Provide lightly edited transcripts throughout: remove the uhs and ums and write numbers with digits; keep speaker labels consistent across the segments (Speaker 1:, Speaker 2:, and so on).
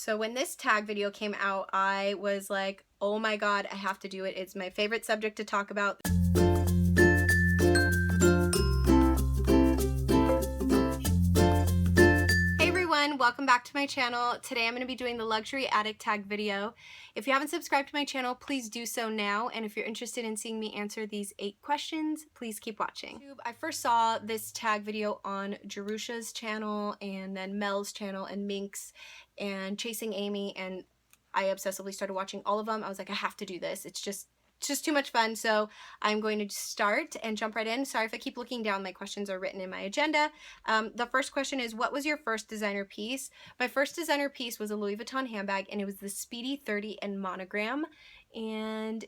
Speaker 1: So when this tag video came out, I was like, oh my god, I have to do it. It's my favorite subject to talk about. Welcome back to my channel. Today I'm going to be doing the luxury addict tag video. If you haven't subscribed to my channel, please do so now, and if you're interested in seeing me answer these 8 questions, please keep watching. I first saw this tag video on Jerusha's channel, and then Mel's channel, and Mink's, and Chasing Amy, and I obsessively started watching all of them. I was like, I have to do this. It's just too much fun, so I'm going to start and jump right in. Sorry if I keep looking down, my questions are written in my agenda. The first question is, what was your first designer piece? My first designer piece was a Louis Vuitton handbag, and it was the Speedy 30 and monogram, and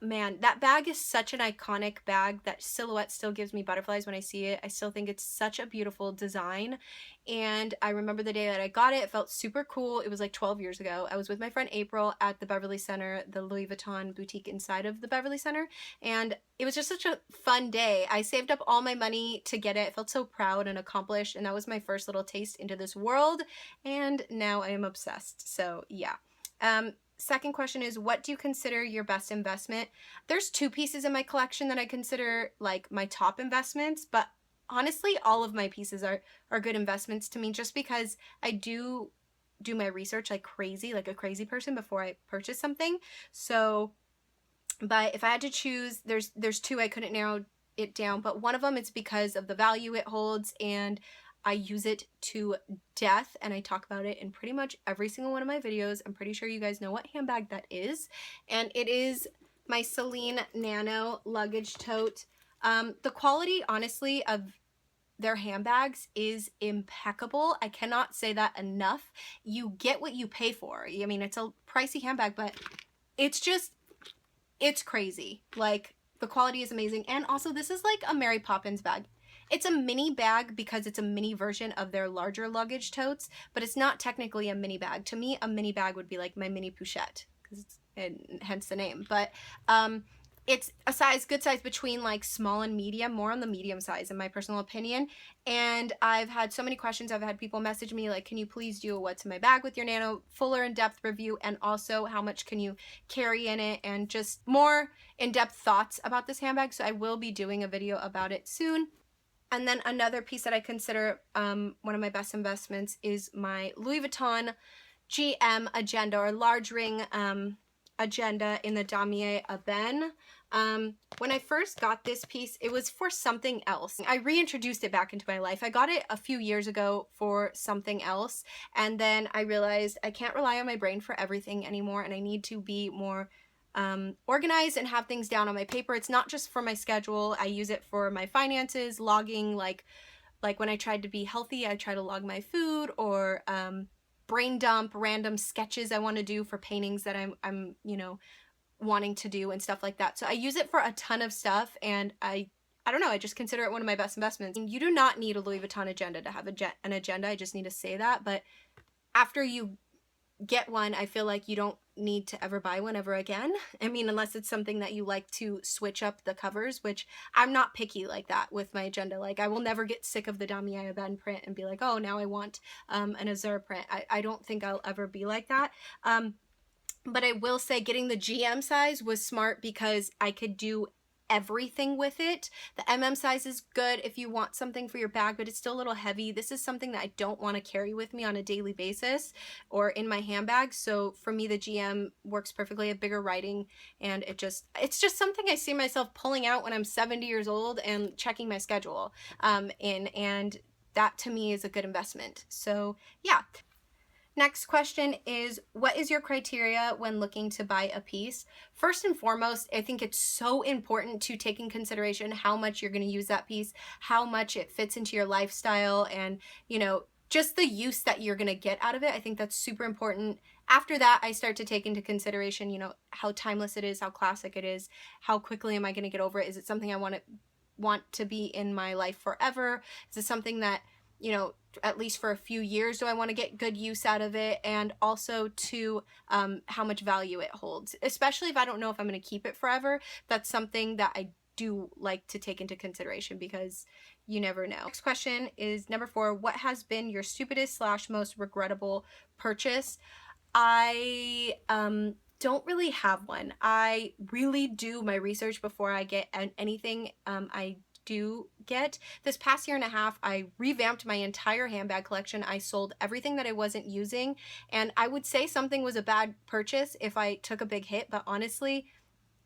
Speaker 1: man, that bag is such an iconic bag. That silhouette still gives me butterflies when I see it. I still think it's such a beautiful design, and I remember the day that I got it. It felt super cool. It was like 12 years ago. I was with my friend April at the Beverly Center, the Louis Vuitton boutique inside of the Beverly Center, and it was just such a fun day. I saved up all my money to get it. I felt so proud and accomplished, and that was my first little taste into this world, and now I am obsessed. So yeah. Second question is, what do you consider your best investment? There's 2 pieces in my collection that I consider like my top investments, but honestly, all of my pieces are good investments to me, just because I do my research like crazy, like a crazy person, before I purchase something. So, but if I had to choose, there's 2 I couldn't narrow it down, but one of them is because of the value it holds, and I use it to death, and I talk about it in pretty much every single one of my videos. I'm pretty sure you guys know what handbag that is, and it is my Celine Nano luggage tote. The quality, honestly, of their handbags is impeccable. I cannot say that enough. You get what you pay for. I mean, it's a pricey handbag, but it's crazy. Like, the quality is amazing, and also this is like a Mary Poppins bag. It's a mini bag because it's a mini version of their larger luggage totes, but it's not technically a mini bag. To me, a mini bag would be like my mini pochette, and hence the name. But it's a good size between like small and medium, more on the medium size in my personal opinion. And I've had so many questions. I've had people message me like, can you please do a what's in my bag with your Nano fuller in-depth review, and also how much can you carry in it, and just more in-depth thoughts about this handbag. So I will be doing a video about it soon. And then another piece that I consider one of my best investments is my Louis Vuitton GM agenda, or large ring agenda in the damier Ebene. When I first got this piece, it was for something else. I reintroduced it back into my life. I got it a few years ago for something else, and then I realized I can't rely on my brain for everything anymore, and I need to be more organized and have things down on my paper. It's not just for my schedule. I use it for my finances, logging, like when I tried to be healthy, I try to log my food, or brain dump random sketches I want to do for paintings that I'm you know, wanting to do, and stuff like that. So I use it for a ton of stuff, and I don't know, I just consider it one of my best investments. You do not need a Louis Vuitton agenda to have an agenda. I just need to say that. But after you get one, I feel like you don't need to ever buy one ever again. I mean, unless it's something that you like to switch up the covers, which I'm not picky like that with my agenda. Like, I will never get sick of the damier Ebene print and be like, oh, now I want an azure print. I don't think I'll ever be like that. But I will say getting the GM size was smart because I could do everything with it. The MM size is good if you want something for your bag, but it's still a little heavy. This is something that I don't want to carry with me on a daily basis or in my handbag. So for me, the GM works perfectly. A bigger writing, and it's just something I see myself pulling out when I'm 70 years old and checking my schedule and that to me is a good investment. So yeah. Next question is, what is your criteria when looking to buy a piece? First and foremost, I think it's so important to take in consideration how much you're going to use that piece, how much it fits into your lifestyle, and, you know, just the use that you're going to get out of it. I think that's super important. After that, I start to take into consideration, you know, how timeless it is, how classic it is, how quickly am I going to get over it? Is it something I want to be in my life forever? Is it something that, you know, at least for a few years, do I want to get good use out of it? And also to how much value it holds, especially if I don't know if I'm going to keep it forever. That's something that I do like to take into consideration, because, you never know. Next question is number 4. What has been your stupidest / most regrettable purchase? I don't really have one. I really do my research before I get anything I do get. This past year and a half, I revamped my entire handbag collection. I sold everything that I wasn't using, and I would say something was a bad purchase if I took a big hit, but honestly,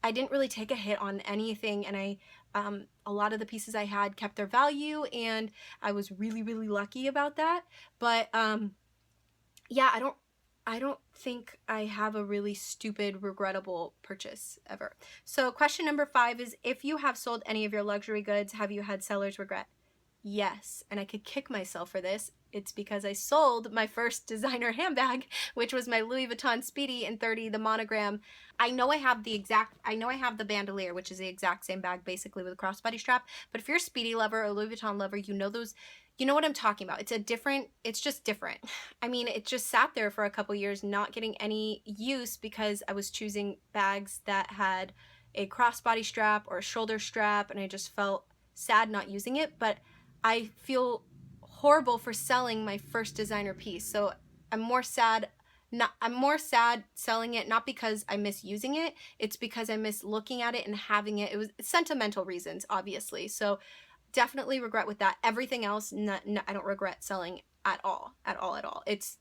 Speaker 1: I didn't really take a hit on anything, and a lot of the pieces I had kept their value, and I was really, really lucky about that. But yeah, I don't think I have a really stupid, regrettable purchase ever. So question number 5 is, if you have sold any of your luxury goods, have you had seller's regret? Yes, and I could kick myself for this. It's because I sold my first designer handbag, which was my Louis Vuitton Speedy in 30, the monogram. I know I have the bandolier, which is the exact same bag basically with a crossbody strap, but if you're a Speedy lover or a Louis Vuitton lover, you know what I'm talking about. It's just different. I mean, it just sat there for a couple years not getting any use because I was choosing bags that had a crossbody strap or a shoulder strap, and I just felt sad not using it. But I feel horrible for selling my first designer piece. So I'm more sad selling it, not because I miss using it, it's because I miss looking at it and having it. It was sentimental reasons, obviously. So definitely regret with that. Everything else, I don't regret selling at all. It's,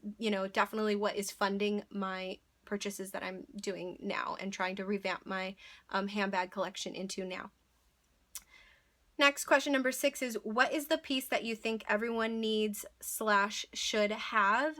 Speaker 1: definitely what is funding my purchases that I'm doing now and trying to revamp my handbag collection into now. Next, question number 6 is, what is the piece that you think everyone needs / should have?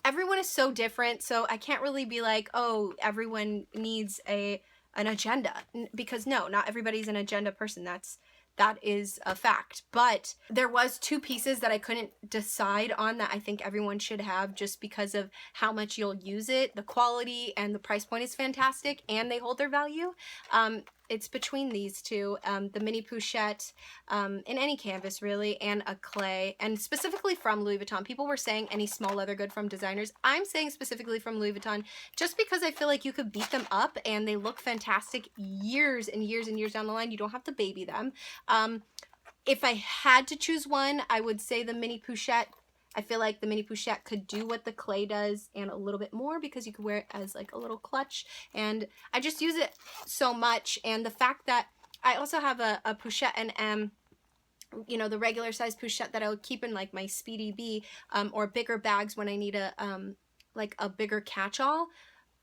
Speaker 1: Everyone is so different, so I can't really be like, oh, everyone needs an agenda, because no, not everybody's an agenda person. That is a fact. But there was 2 pieces that I couldn't decide on that I think everyone should have just because of how much you'll use it. The quality and the price point is fantastic, and they hold their value. It's between these 2, the mini pochette in any canvas really, and a clay, and specifically from Louis Vuitton. People were saying any small leather good from designers. I'm saying specifically from Louis Vuitton just because I feel like you could beat them up and they look fantastic years and years and years down the line. You don't have to baby them. If I had to choose one, I would say the mini pochette. I feel like the mini pochette could do what the clay does and a little bit more because you could wear it as like a little clutch, and I just use it so much. And the fact that I also have a pochette and M, the regular size pochette that I would keep in like my Speedy B or bigger bags when I need like a bigger catch-all.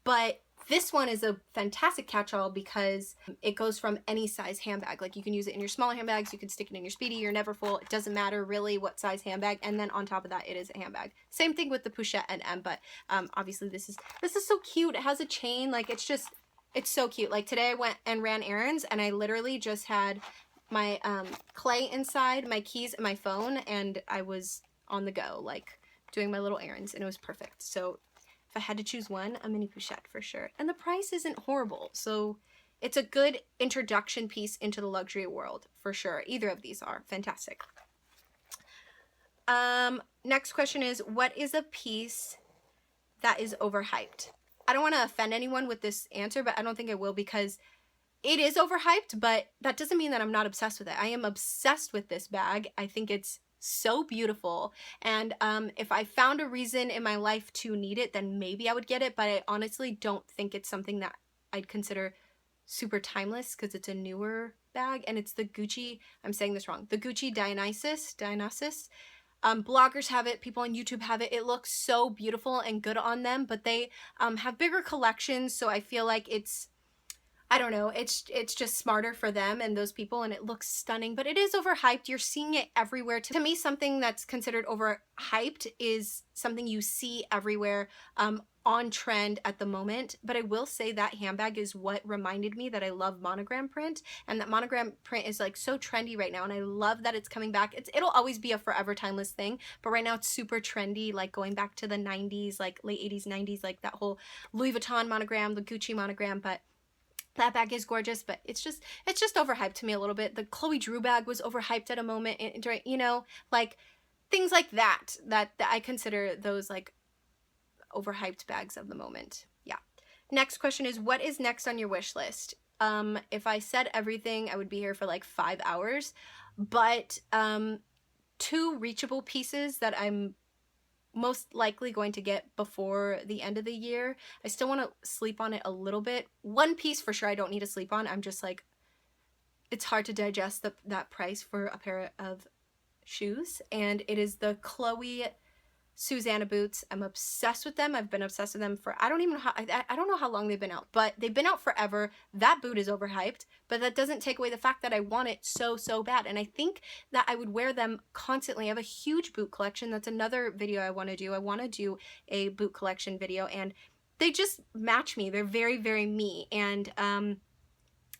Speaker 1: But this one is a fantastic catch-all because it goes from any size handbag. Like you can use it in your smaller handbags, you can stick it in your Speedy, your Never Full. It doesn't matter really what size handbag. And then on top of that, it is a handbag. Same thing with the pochette and M, but obviously this is so cute. It has a chain, like it's so cute. Like today I went and ran errands and I literally just had my clay inside, my keys, and my phone, and I was on the go, like doing my little errands, and it was perfect. So if I had to choose one, a mini pochette for sure. And the price isn't horrible, so it's a good introduction piece into the luxury world for sure. Either of these are fantastic. Next question is, what is a piece that is overhyped? I don't want to offend anyone with this answer, but I don't think I will because it is overhyped, but that doesn't mean that I'm not obsessed with it. I am obsessed with this bag. I think it's so beautiful, and if I found a reason in my life to need it, then maybe I would get it, but I honestly don't think it's something that I'd consider super timeless because it's a newer bag, and it's the Gucci, I'm saying this wrong, the Gucci Dionysus. Bloggers have it, people on YouTube have it. It looks so beautiful and good on them, but they have bigger collections, so I feel like I don't know, it's just smarter for them and those people, and it looks stunning, but it is overhyped. You're seeing it everywhere. To me, something that's considered overhyped is something you see everywhere on trend at the moment. But I will say that handbag is what reminded me that I love monogram print, and that monogram print is like so trendy right now, and I love that it's coming back. It'll always be a forever timeless thing, but right now it's super trendy, like going back to the 90s, like late 80s, 90s, like that whole Louis Vuitton monogram, the Gucci monogram. But that bag is gorgeous, but it's just overhyped to me a little bit. The Chloe Drew bag was overhyped at a moment, like things like that I consider those like overhyped bags of the moment. Yeah. Next question is, what is next on your wish list? If I said everything, I would be here for like 5 hours, but 2 reachable pieces that I'm most likely going to get before the end of the year. I still want to sleep on it a little bit. One piece for sure I don't need to sleep on. I'm just like, it's hard to digest that price for a pair of shoes, and it is the Chloe Susanna boots. I'm obsessed with them. I've been obsessed with them for, I don't even know how, I don't know how long they've been out, but they've been out forever. That boot is overhyped, but that doesn't take away the fact that I want it so, so bad. And I think that I would wear them constantly. I have a huge boot collection. That's another video I want to do. I want to do a boot collection video, and they just match me. They're very, very me. And,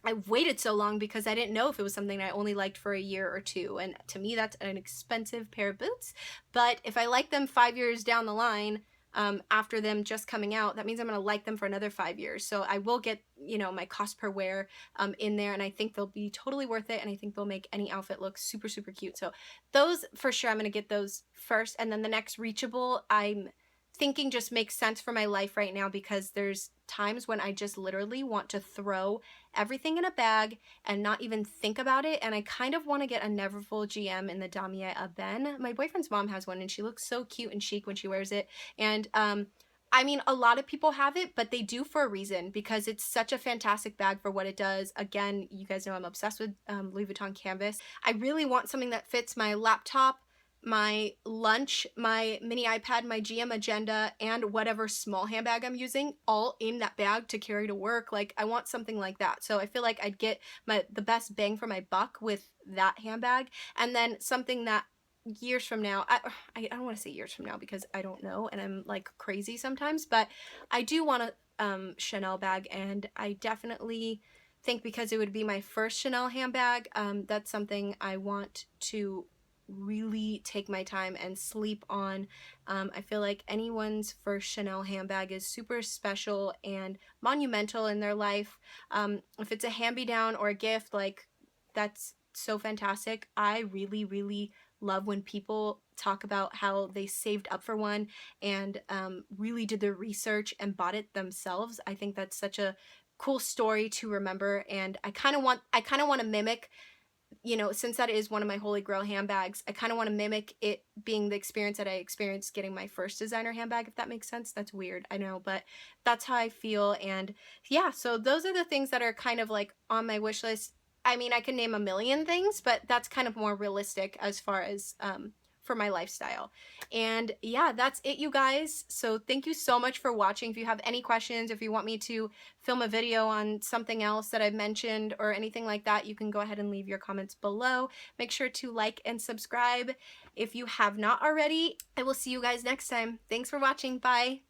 Speaker 1: I waited so long because I didn't know if it was something I only liked for a year or 2. And to me, that's an expensive pair of boots. But if I like them 5 years down the line, after them just coming out, that means I'm going to like them for another 5 years. So I will get, you know, my cost per wear in there, and I think they'll be totally worth it. And I think they'll make any outfit look super, super cute. So those, for sure, I'm going to get those first. And then the next reachable, I'm thinking just makes sense for my life right now, because there's times when I just literally want to throw everything in a bag and not even think about it. And I kind of want to get a Neverfull GM in the damier ebene. My boyfriend's mom has one, and she looks so cute and chic when she wears it. And I mean, a lot of people have it, but they do for a reason, because it's such a fantastic bag for what it does. Again, you guys know I'm obsessed with Louis Vuitton canvas. I really want something that fits my laptop, my lunch, my mini iPad, my GM agenda, and whatever small handbag I'm using, all in that bag to carry to work. Like, I want something like that. So I feel like I'd get the best bang for my buck with that handbag. And then something that years from now, I don't want to say years from now because I don't know, and I'm like crazy sometimes, but I do want a Chanel bag, and I definitely think, because it would be my first Chanel handbag, that's something I want to really take my time and sleep on. I feel like anyone's first Chanel handbag is super special and monumental in their life. If it's a hand-me-down or a gift, like, that's so fantastic. I really, really love when people talk about how they saved up for one and really did their research and bought it themselves. I think that's such a cool story to remember, and I kind of want to mimic, you know, since that is one of my holy grail handbags, I kind of want to mimic it being the experience that I experienced getting my first designer handbag, if that makes sense. That's weird, I know, but that's how I feel. And yeah, so those are the things that are kind of like on my wish list. I mean, I can name a million things, but that's kind of more realistic as far as for my lifestyle. And yeah, that's it, you guys. So thank you so much for watching. If you have any questions, if you want me to film a video on something else that I've mentioned or anything like that, you can go ahead and leave your comments below. Make sure to like and subscribe if you have not already. I will see you guys next time. Thanks for watching. Bye.